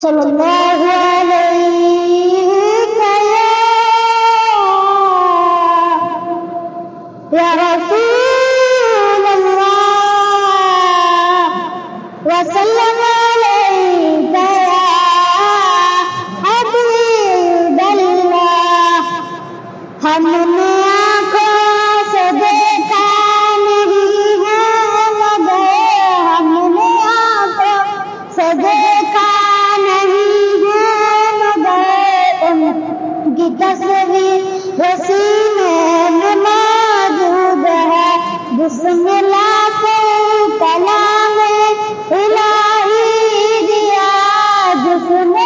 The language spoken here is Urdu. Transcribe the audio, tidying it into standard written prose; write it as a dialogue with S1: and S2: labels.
S1: صلی اللہ علیہ یا رسول اللہ وسلم علیک یا حبیب اللہ. ہم نے آنکھوں سے دیکھا نہیں ہے مگر ہم نے آنکھوں سے دیکھا نہیں ہے مگر ان کی تصویر سینے میں موجود ہے. بسم اللہ سے کلام الہی دیا جس نے